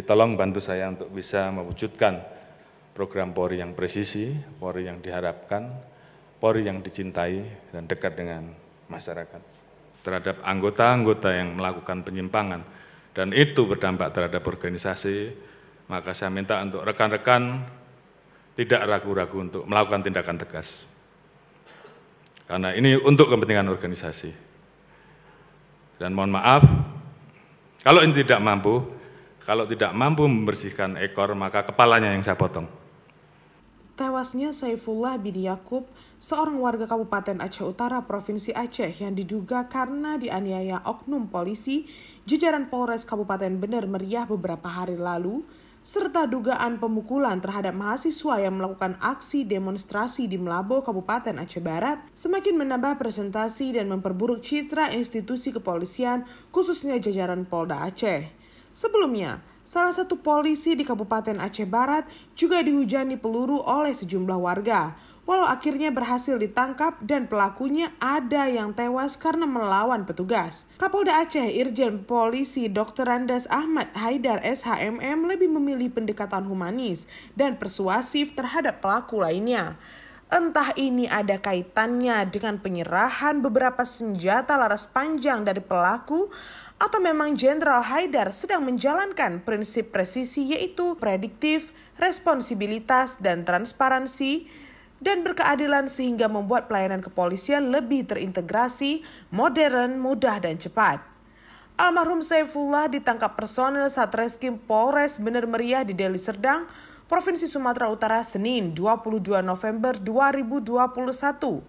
Jadi tolong bantu saya untuk bisa mewujudkan program Polri yang presisi, Polri yang diharapkan, Polri yang dicintai dan dekat dengan masyarakat. Terhadap anggota-anggota yang melakukan penyimpangan dan itu berdampak terhadap organisasi, maka saya minta untuk rekan-rekan tidak ragu-ragu untuk melakukan tindakan tegas. Karena ini untuk kepentingan organisasi. Dan mohon maaf, kalau ini tidak mampu membersihkan ekor, maka kepalanya yang saya potong. Tewasnya Saifullah bin Yakub, seorang warga Kabupaten Aceh Utara, Provinsi Aceh yang diduga karena dianiaya oknum polisi, jajaran Polres Kabupaten Bener Meriah beberapa hari lalu, serta dugaan pemukulan terhadap mahasiswa yang melakukan aksi demonstrasi di Melabo, Kabupaten Aceh Barat, semakin menambah presentasi dan memperburuk citra institusi kepolisian, khususnya jajaran Polda Aceh. Sebelumnya, salah satu polisi di Kabupaten Aceh Barat juga dihujani peluru oleh sejumlah warga, walau akhirnya berhasil ditangkap dan pelakunya ada yang tewas karena melawan petugas. Kapolda Aceh Irjen Polisi Dr. Andes Ahmad Haidar SHMM lebih memilih pendekatan humanis dan persuasif terhadap pelaku lainnya. Entah ini ada kaitannya dengan penyerahan beberapa senjata laras panjang dari pelaku, atau memang Jenderal Haidar sedang menjalankan prinsip presisi yaitu prediktif, responsibilitas, dan transparansi, dan berkeadilan sehingga membuat pelayanan kepolisian lebih terintegrasi, modern, mudah, dan cepat. Almarhum Saifullah ditangkap personel Satreskrim Polres Bener Meriah di Deli Serdang, Provinsi Sumatera Utara, Senin 22 November 2021.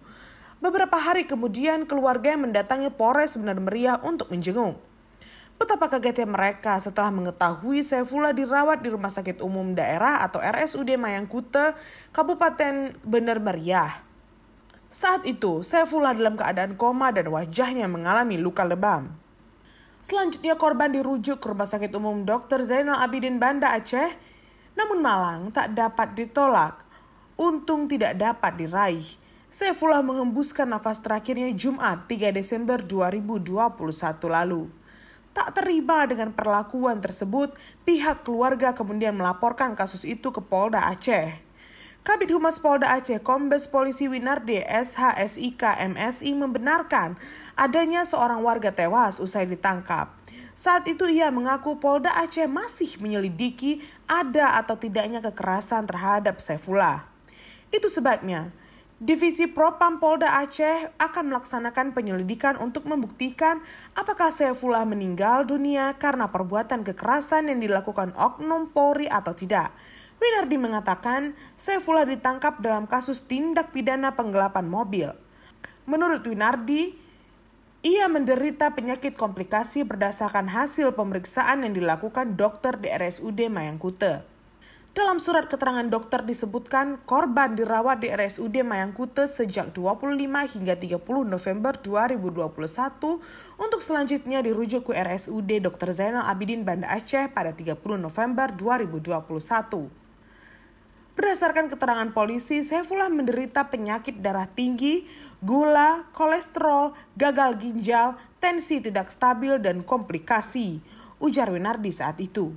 Beberapa hari kemudian keluarga mendatangi Polres Bener Meriah untuk menjenguk. Betapa kagetnya mereka setelah mengetahui Saifullah dirawat di Rumah Sakit Umum Daerah atau RSUD Mayangkute, Kabupaten Bener Meriah. Saat itu, Saifullah dalam keadaan koma dan wajahnya mengalami luka lebam. Selanjutnya korban dirujuk ke Rumah Sakit Umum Dr. Zainal Abidin Banda Aceh, namun malang tak dapat ditolak. Untung tidak dapat diraih. Saifullah menghembuskan nafas terakhirnya Jumat 3 Desember 2021 lalu. Tak terima dengan perlakuan tersebut, pihak keluarga kemudian melaporkan kasus itu ke Polda Aceh. Kabid Humas Polda Aceh Kombes Polisi Winardi SHSIK MSI membenarkan adanya seorang warga tewas usai ditangkap. Saat itu ia mengaku Polda Aceh masih menyelidiki ada atau tidaknya kekerasan terhadap Saifullah. Itu sebabnya Divisi Propam Polda Aceh akan melaksanakan penyelidikan untuk membuktikan apakah Saifullah meninggal dunia karena perbuatan kekerasan yang dilakukan oknum Polri atau tidak. Winardi mengatakan Saifullah ditangkap dalam kasus tindak pidana penggelapan mobil. Menurut Winardi, ia menderita penyakit komplikasi berdasarkan hasil pemeriksaan yang dilakukan dokter di RSUD Mayangkute. Dalam surat keterangan dokter disebutkan korban dirawat di RSUD Mayangkute sejak 25 hingga 30 November 2021 untuk selanjutnya dirujuk ke RSUD Dr. Zainal Abidin Banda Aceh pada 30 November 2021. Berdasarkan keterangan polisi, Saifullah menderita penyakit darah tinggi, gula, kolesterol, gagal ginjal, tensi tidak stabil, dan komplikasi, ujar Winardi saat itu.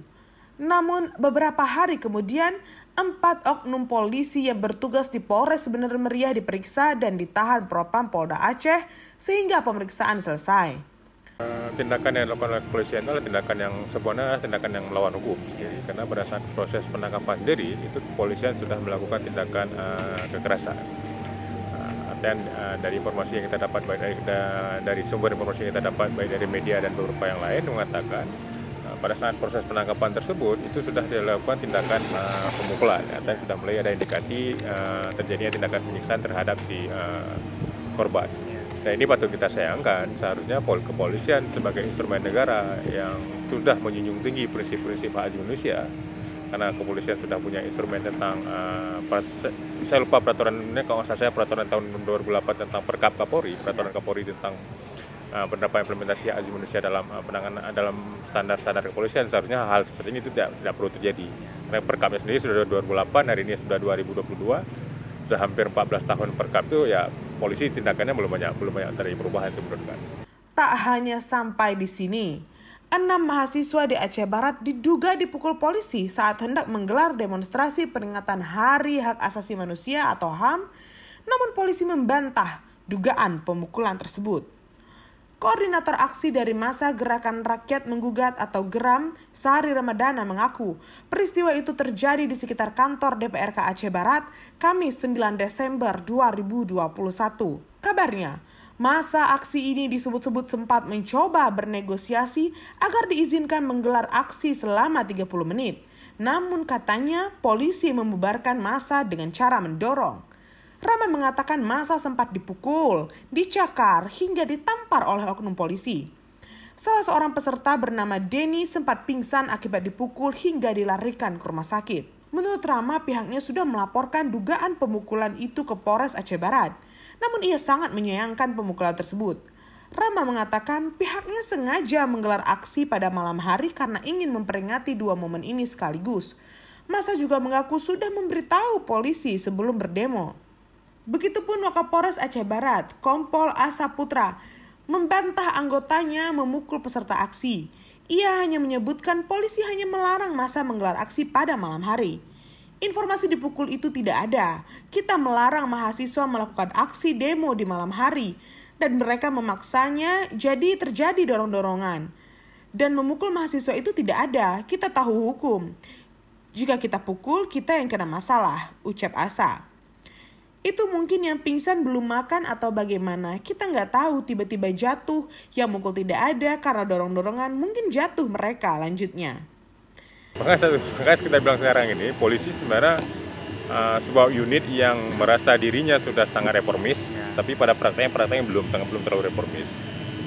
Namun beberapa hari kemudian, 4 oknum polisi yang bertugas di Polres Bener Meriah diperiksa dan ditahan Propam Polda Aceh sehingga pemeriksaan selesai. Tindakan yang dilakukan oleh kepolisian adalah tindakan yang sebenarnya tindakan yang melawan hukum. Karena pada saat proses penangkapan sendiri itu kepolisian sudah melakukan tindakan kekerasan. Dan dari informasi yang kita dapat baik dari sumber informasi yang kita dapat baik dari media dan beberapa yang lain mengatakan pada saat proses penangkapan tersebut itu sudah dilakukan tindakan pemukulan dan sudah mulai ada indikasi terjadinya tindakan penyiksaan terhadap si korban. Nah, ini patut kita sayangkan, seharusnya kepolisian sebagai instrumen negara yang sudah menjunjung tinggi prinsip-prinsip hak asasi manusia, karena kepolisian sudah punya instrumen tentang saya lupa peraturannya, kalau saya peraturan tahun 2008 tentang Perkap Kapolri, peraturan Kapolri tentang penerapan implementasi hak asasi manusia dalam penanganan dalam standar-standar kepolisian. Seharusnya hal seperti ini itu tidak perlu terjadi. Karena Perkapnya sendiri sudah 2008, hari ini sudah 2022, sudah hampir 14 tahun Perkap itu ya polisi tindakannya belum banyak terjadi perubahan itu menurut saya. Tak hanya sampai di sini, 6 mahasiswa di Aceh Barat diduga dipukul polisi saat hendak menggelar demonstrasi peringatan Hari Hak Asasi Manusia atau HAM, namun polisi membantah dugaan pemukulan tersebut. Koordinator aksi dari Masa Gerakan Rakyat Menggugat atau GERAM, Sari Ramadana mengaku peristiwa itu terjadi di sekitar kantor DPRK Aceh Barat, Kamis 9 Desember 2021. Kabarnya, masa aksi ini disebut-sebut sempat mencoba bernegosiasi agar diizinkan menggelar aksi selama 30 menit. Namun katanya polisi membubarkan masa dengan cara mendorong. Rama mengatakan masa sempat dipukul, dicakar, hingga ditampar oleh oknum polisi. Salah seorang peserta bernama Denny sempat pingsan akibat dipukul hingga dilarikan ke rumah sakit. Menurut Rama, pihaknya sudah melaporkan dugaan pemukulan itu ke Polres Aceh Barat. Namun ia sangat menyayangkan pemukulan tersebut. Rama mengatakan pihaknya sengaja menggelar aksi pada malam hari karena ingin memperingati dua momen ini sekaligus. Masa juga mengaku sudah memberitahu polisi sebelum berdemo. Begitupun Wakapolres Aceh Barat, Kompol Asa Putra, membantah anggotanya memukul peserta aksi. Ia hanya menyebutkan polisi hanya melarang massa menggelar aksi pada malam hari. Informasi dipukul itu tidak ada. Kita melarang mahasiswa melakukan aksi demo di malam hari dan mereka memaksanya, jadi terjadi dorong-dorongan. Dan memukul mahasiswa itu tidak ada, kita tahu hukum. Jika kita pukul, kita yang kena masalah, ucap Asa. Itu mungkin yang pingsan belum makan atau bagaimana, kita nggak tahu, tiba-tiba jatuh, yang mukul tidak ada karena dorong-dorongan, mungkin jatuh mereka, lanjutnya. Makanya kita bilang sekarang ini, polisi sebenarnya sebuah unit yang merasa dirinya sudah sangat reformis, tapi pada prakteknya belum terlalu reformis.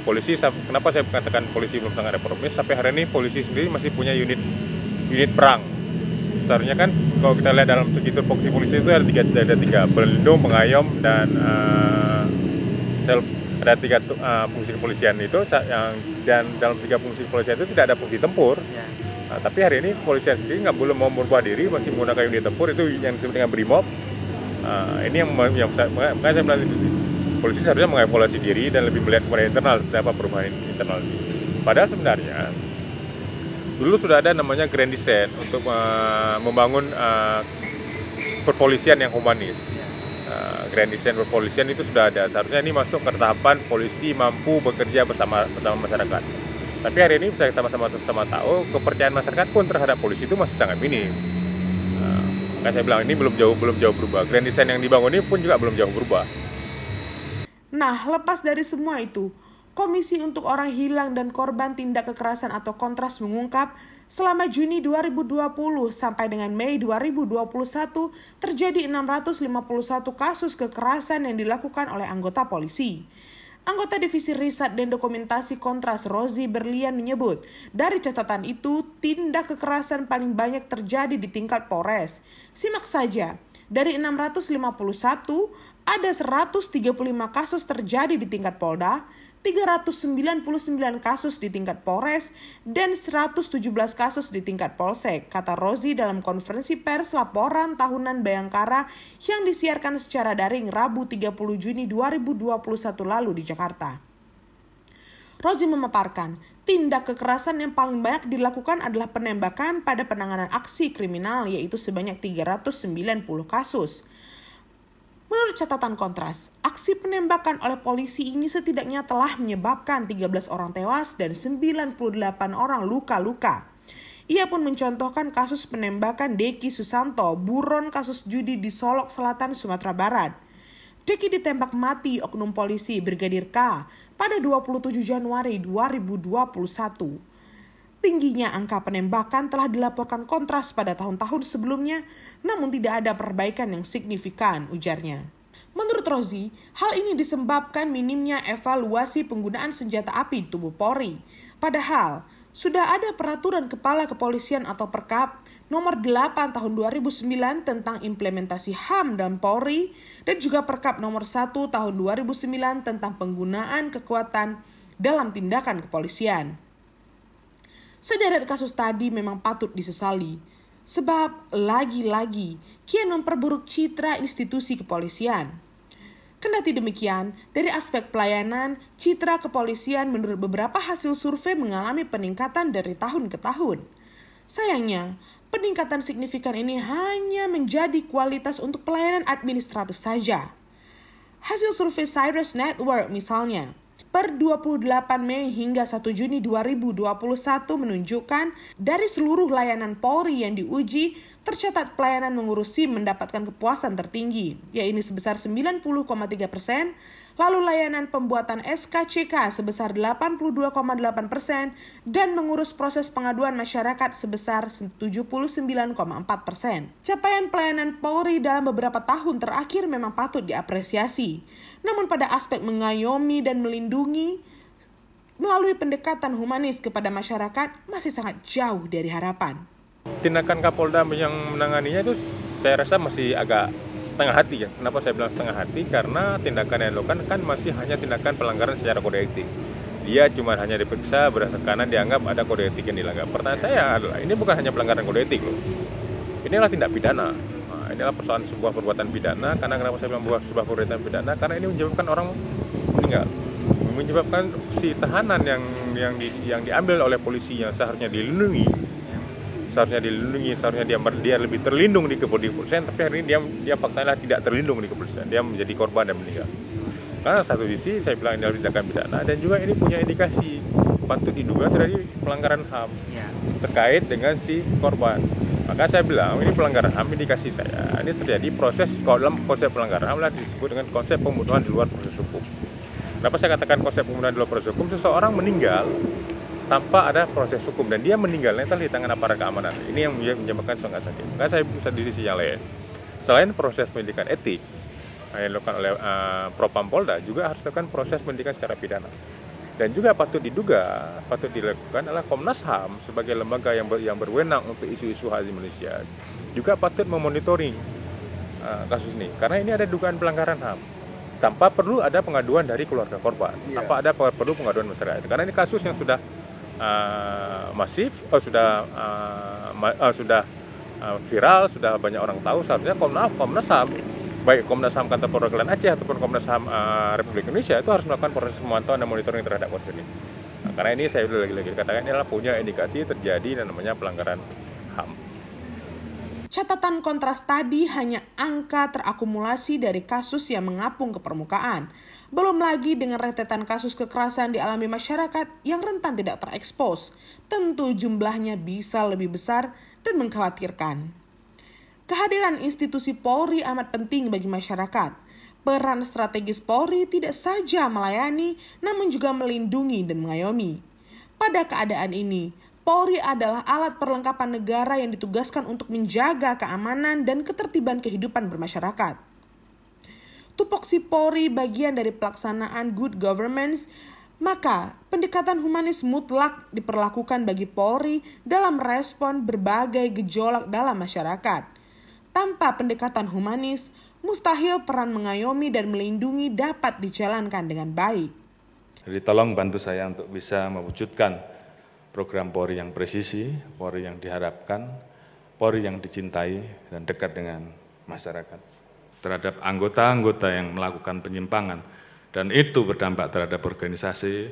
Polisi, kenapa saya katakan polisi belum sangat reformis? Sampai hari ini polisi sendiri masih punya unit perang. Seharusnya kan kalau kita lihat dalam segi tupoksi polisi itu ada tiga pelindung, pengayom, dan ada tiga fungsi kepolisian itu, dan dalam tiga fungsi kepolisian itu tidak ada fungsi tempur. Nah, tapi hari ini polisian sendiri nggak boleh mau merubah diri, masih menggunakan unit tempur, itu yang disebut dengan BRIMOB. Ini yang makanya saya bilang polisi seharusnya mengevaluasi diri dan lebih melihat kepada internal, apa perubahan internal. Padahal sebenarnya dulu sudah ada namanya grand design untuk membangun perpolisian yang humanis. Grand design perpolisian itu sudah ada. Seharusnya ini masuk ke tahapan polisi mampu bekerja bersama masyarakat. Tapi hari ini bisa kita sama-sama tahu kepercayaan masyarakat pun terhadap polisi itu masih sangat minim. Kan saya bilang ini belum jauh berubah. Grand design yang dibangun ini pun juga belum jauh berubah. Nah, lepas dari semua itu, Komisi untuk Orang Hilang dan Korban Tindak Kekerasan atau Kontras mengungkap, selama Juni 2020 sampai dengan Mei 2021 terjadi 651 kasus kekerasan yang dilakukan oleh anggota polisi. Anggota Divisi Riset dan Dokumentasi Kontras Rozi Berlian menyebut, dari catatan itu, tindak kekerasan paling banyak terjadi di tingkat Polres. Simak saja, dari 651, ada 135 kasus terjadi di tingkat Polda, 399 kasus di tingkat Polres, dan 117 kasus di tingkat Polsek, kata Rozi dalam konferensi pers laporan tahunan Bayangkara yang disiarkan secara daring Rabu 30 Juni 2021 lalu di Jakarta. Rozi memaparkan, tindak kekerasan yang paling banyak dilakukan adalah penembakan pada penanganan aksi kriminal, yaitu sebanyak 390 kasus. Menurut catatan Kontras, aksi penembakan oleh polisi ini setidaknya telah menyebabkan 13 orang tewas dan 98 orang luka-luka. Ia pun mencontohkan kasus penembakan Deki Susanto, buron kasus judi di Solok Selatan, Sumatera Barat. Deki ditembak mati oknum polisi Brigadir K pada 27 Januari 2021. Tingginya angka penembakan telah dilaporkan Kontras pada tahun-tahun sebelumnya, namun tidak ada perbaikan yang signifikan, ujarnya. Menurut Rozi, hal ini disebabkan minimnya evaluasi penggunaan senjata api di tubuh Polri. Padahal, sudah ada Peraturan Kepala Kepolisian atau Perkap nomor 8 tahun 2009 tentang implementasi HAM dan Polri, dan juga Perkap nomor 1 tahun 2009 tentang penggunaan kekuatan dalam tindakan kepolisian. Sederet kasus tadi memang patut disesali, sebab lagi-lagi kian memperburuk citra institusi kepolisian. Kendati demikian, dari aspek pelayanan, citra kepolisian menurut beberapa hasil survei mengalami peningkatan dari tahun ke tahun. Sayangnya, peningkatan signifikan ini hanya menjadi kualitas untuk pelayanan administratif saja. Hasil survei Cyrus Network misalnya, per 28 Mei hingga 1 Juni 2021 menunjukkan dari seluruh layanan Polri yang diuji, tercatat pelayanan mengurus SIM mendapatkan kepuasan tertinggi, yaitu sebesar 90,3%, lalu layanan pembuatan SKCK sebesar 82,8% dan mengurus proses pengaduan masyarakat sebesar 79,4%. Capaian pelayanan Polri dalam beberapa tahun terakhir memang patut diapresiasi. Namun pada aspek mengayomi dan melindungi melalui pendekatan humanis kepada masyarakat masih sangat jauh dari harapan. Tindakan Kapolda yang menanganinya itu saya rasa masih agak setengah hati ya. Kenapa saya bilang setengah hati? Karena tindakan yang dilakukan kan masih hanya tindakan pelanggaran secara kode etik. Dia cuma hanya diperiksa berdasarkan karena dianggap ada kode etik yang dilanggar. Pertanyaan saya adalah ini bukan hanya pelanggaran kode etik loh. Inilah tindak pidana. Inilah persoalan sebuah perbuatan pidana. Karena kenapa saya bilang sebuah perbuatan pidana? Karena ini menyebabkan orang meninggal, menyebabkan si tahanan yang diambil oleh polisi yang seharusnya dilindungi, seharusnya dia lebih terlindung di kepolisian, tapi hari ini dia faktanya tidak terlindung di kepolisian, dia menjadi korban dan meninggal. Karena satu sisi saya bilang ini adalah tindakan pidana dan juga ini punya indikasi patut diduga terjadi pelanggaran HAM terkait dengan si korban. Maka saya bilang ini pelanggaran HAM, indikasi saya ini terjadi proses, kalau dalam konsep pelanggaran HAM lah disebut dengan konsep pembunuhan di luar proses hukum. Kenapa saya katakan konsep pembunuhan di luar proses hukum? Seseorang meninggal tanpa ada proses hukum dan dia meninggalnya di tangan aparat keamanan. Ini yang menyebabkan sangat sakit. Maka saya bisa di sisi yang lain. Selain proses pendidikan etik yang dilakukan oleh Propam Polda, juga harus dilakukan proses pendidikan secara pidana. Dan juga patut dilakukan adalah Komnas HAM sebagai lembaga yang berwenang untuk isu-isu hak asasi manusia juga patut memonitoring kasus ini, karena ini ada dugaan pelanggaran HAM tanpa perlu ada pengaduan dari keluarga korban, tanpa ada perlu pengaduan masyarakat. Karena ini kasus yang sudah masif, sudah viral, sudah banyak orang tahu. Seharusnya Komnas HAM, baik Komnas HAM Kantor Perwakilan Aceh ataupun Komnas HAM Republik Indonesia itu harus melakukan proses pemantauan dan monitoring terhadap kasus ini. Nah, karena ini saya lagi-lagi katakan ini adalah punya indikasi terjadi dan namanya pelanggaran HAM. Catatan kontras tadi hanya angka terakumulasi dari kasus yang mengapung ke permukaan. Belum lagi dengan rentetan kasus kekerasan dialami masyarakat yang rentan tidak terekspos. Tentu jumlahnya bisa lebih besar dan mengkhawatirkan. Kehadiran institusi Polri amat penting bagi masyarakat. Peran strategis Polri tidak saja melayani, namun juga melindungi dan mengayomi. Pada keadaan ini, Polri adalah alat perlengkapan negara yang ditugaskan untuk menjaga keamanan dan ketertiban kehidupan bermasyarakat. Tupoksi Polri bagian dari pelaksanaan good governance, maka pendekatan humanis mutlak diperlakukan bagi Polri dalam respon berbagai gejolak dalam masyarakat. Tanpa pendekatan humanis, mustahil peran mengayomi dan melindungi dapat dijalankan dengan baik. Jadi tolong bantu saya untuk bisa mewujudkan program Polri yang presisi, Polri yang diharapkan, Polri yang dicintai dan dekat dengan masyarakat. Terhadap anggota-anggota yang melakukan penyimpangan dan itu berdampak terhadap organisasi,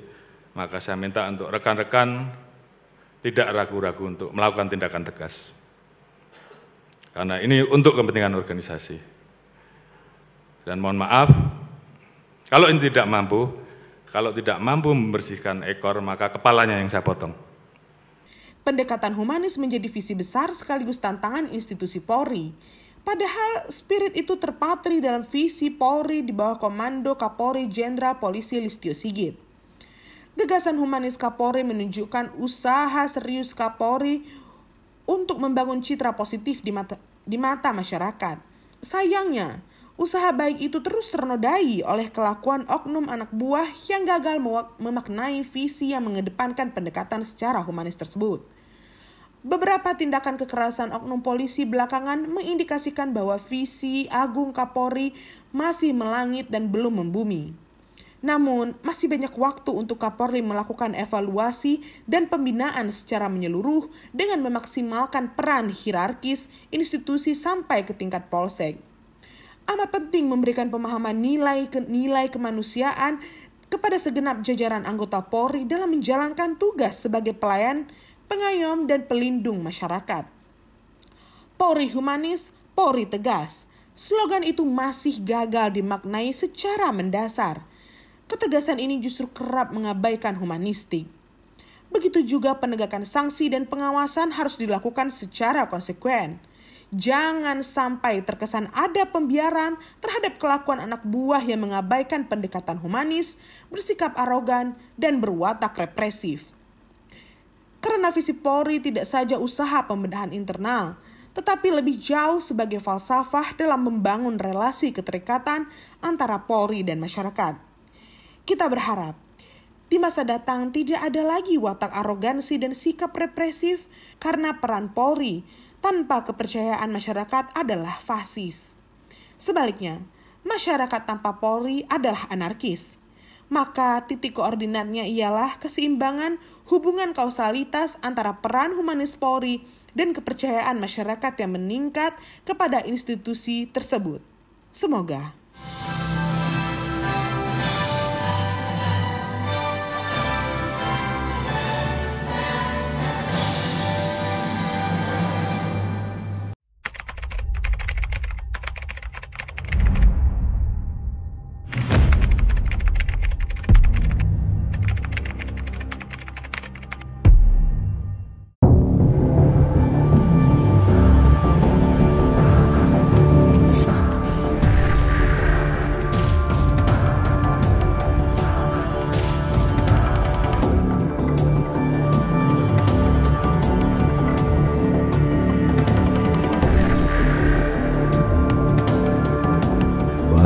maka saya minta untuk rekan-rekan tidak ragu-ragu untuk melakukan tindakan tegas. Karena ini untuk kepentingan organisasi. Dan mohon maaf, kalau ini tidak mampu membersihkan ekor, maka kepalanya yang saya potong. Pendekatan humanis menjadi visi besar sekaligus tantangan institusi Polri. Padahal spirit itu terpatri dalam visi Polri di bawah komando Kapolri Jenderal Polisi Listio Sigit. Gagasan humanis Kapolri menunjukkan usaha serius Kapolri untuk membangun citra positif di mata masyarakat. Sayangnya, usaha baik itu terus ternodai oleh kelakuan oknum anak buah yang gagal memaknai visi yang mengedepankan pendekatan secara humanis tersebut. Beberapa tindakan kekerasan oknum polisi belakangan mengindikasikan bahwa visi agung Kapolri masih melangit dan belum membumi. Namun, masih banyak waktu untuk Kapolri melakukan evaluasi dan pembinaan secara menyeluruh dengan memaksimalkan peran hierarkis institusi sampai ke tingkat polsek. amat penting memberikan pemahaman nilai kemanusiaan kepada segenap jajaran anggota Polri dalam menjalankan tugas sebagai pelayan, pengayom, dan pelindung masyarakat. Polri humanis, Polri tegas. Slogan itu masih gagal dimaknai secara mendasar. Ketegasan ini justru kerap mengabaikan humanistik. Begitu juga penegakan sanksi dan pengawasan harus dilakukan secara konsekuen. Jangan sampai terkesan ada pembiaran terhadap kelakuan anak buah yang mengabaikan pendekatan humanis, bersikap arogan, dan berwatak represif. Karena visi Polri tidak saja usaha pembenahan internal, tetapi lebih jauh sebagai falsafah dalam membangun relasi keterikatan antara Polri dan masyarakat. Kita berharap di masa datang tidak ada lagi watak arogansi dan sikap represif karena peran Polri tanpa kepercayaan masyarakat adalah fasis. Sebaliknya, masyarakat tanpa Polri adalah anarkis. Maka titik koordinatnya ialah keseimbangan hubungan kausalitas antara peran humanis Polri dan kepercayaan masyarakat yang meningkat kepada institusi tersebut. Semoga.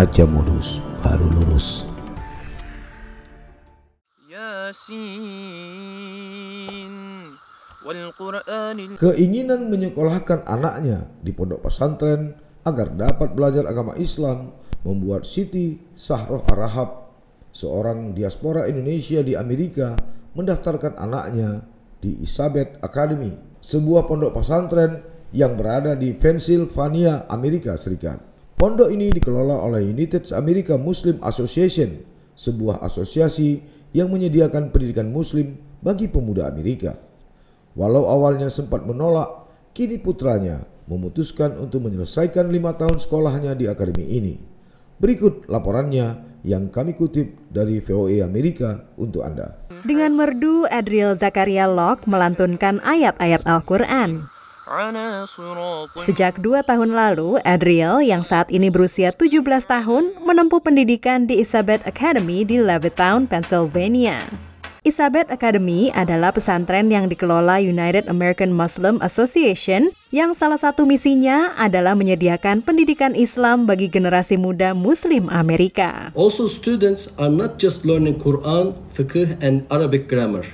Baca modus baru lurus. Keinginan menyekolahkan anaknya di pondok pesantren agar dapat belajar agama Islam membuat Siti Sahroh Harahap, seorang diaspora Indonesia di Amerika, mendaftarkan anaknya di Isabet Academy, sebuah pondok pesantren yang berada di Pennsylvania, Amerika Serikat. Pondok ini dikelola oleh United American Muslim Association, sebuah asosiasi yang menyediakan pendidikan muslim bagi pemuda Amerika. Walau awalnya sempat menolak, kini putranya memutuskan untuk menyelesaikan 5 tahun sekolahnya di akademi ini. Berikut laporannya yang kami kutip dari VOA Amerika untuk Anda. Dengan merdu, Adriel Zakaria Locke melantunkan ayat-ayat Al-Quran. Sejak 2 tahun lalu, Adriel yang saat ini berusia 17 tahun menempuh pendidikan di Isabet Academy di Levittown, Pennsylvania. Isabet Academy adalah pesantren yang dikelola United American Muslim Association yang salah satu misinya adalah menyediakan pendidikan Islam bagi generasi muda Muslim Amerika. Also, students are not just learning Quran, fiqh, and Arabic grammar,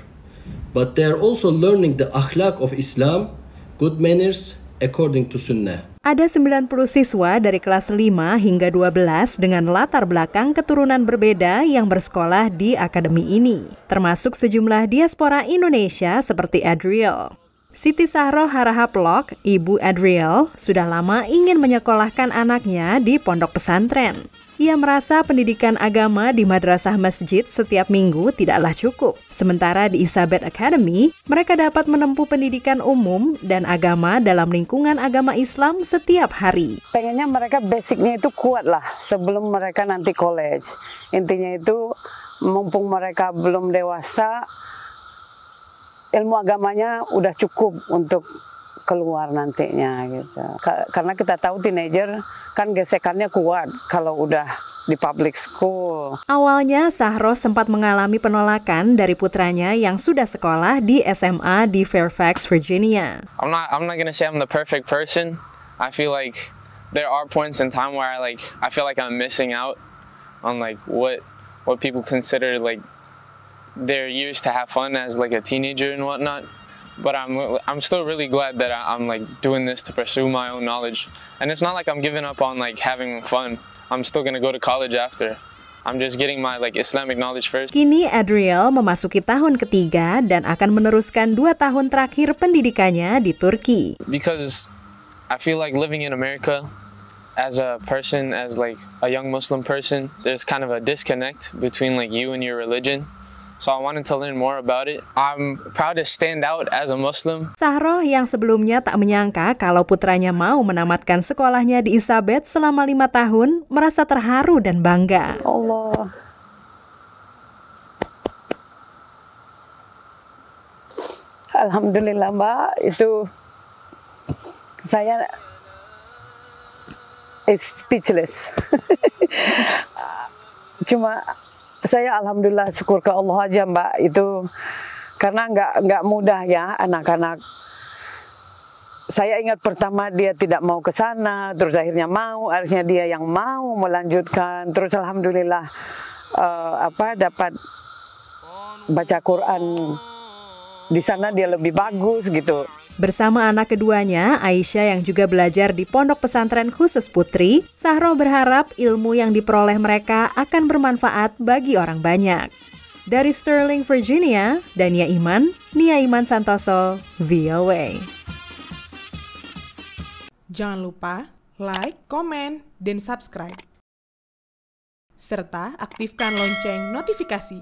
but they are also learning the akhlaq of Islam, good manners according to Sunnah. Ada 90 siswa dari kelas 5 hingga 12 dengan latar belakang keturunan berbeda yang bersekolah di akademi ini, termasuk sejumlah diaspora Indonesia seperti Adriel. Siti Sahroh Harahap Locke, ibu Adriel, sudah lama ingin menyekolahkan anaknya di pondok pesantren. Ia merasa pendidikan agama di madrasah masjid setiap minggu tidaklah cukup. Sementara di Isabet Academy, mereka dapat menempuh pendidikan umum dan agama dalam lingkungan agama Islam setiap hari. Pengennya mereka basicnya itu kuat lah sebelum mereka nanti college. Intinya itu mumpung mereka belum dewasa, ilmu agamanya udah cukup untuk keluar nantinya gitu. Karena kita tahu teenager kan gesekannya kuat kalau udah di public school. Awalnya Sahroh sempat mengalami penolakan dari putranya yang sudah sekolah di SMA di Fairfax, Virginia. I'm not gonna say I'm the perfect person. I feel like there are points in time where I feel like I'm missing out on like what people consider like their years to have fun as like a teenager and whatnot. But I'm still really glad that I'm like doing this to pursue my own knowledge. And it's not like I'm giving up on like having fun. I'm still gonna go to college after. I'm just getting my like Islamic knowledge first. Kini Adriel memasuki tahun ketiga dan akan meneruskan 2 tahun terakhir pendidikannya di Turki. Because I feel like living in America as a person, as like a young Muslim person, there's kind of a disconnect between like you and your religion. So I wanted to learn more about it. I'm proud to stand out as a Muslim. Sahroh yang sebelumnya tak menyangka kalau putranya mau menamatkan sekolahnya di Isabet selama 5 tahun, merasa terharu dan bangga. Allah. Alhamdulillah Mbak, itu saya speechless. Cuma saya alhamdulillah syukur ke Allah aja Mbak, itu karena nggak mudah ya anak-anak. Saya ingat pertama dia tidak mau ke sana, terus akhirnya mau, harusnya dia yang mau melanjutkan, terus alhamdulillah dapat baca Quran di sana dia lebih bagus gitu. Bersama anak keduanya, Aisyah yang juga belajar di Pondok Pesantren Khusus Putri, Sahroh berharap ilmu yang diperoleh mereka akan bermanfaat bagi orang banyak. Dari Sterling, Virginia, Dania Iman, Nia Iman Santoso, VOA. Jangan lupa like, komen, dan subscribe. Serta aktifkan lonceng notifikasi.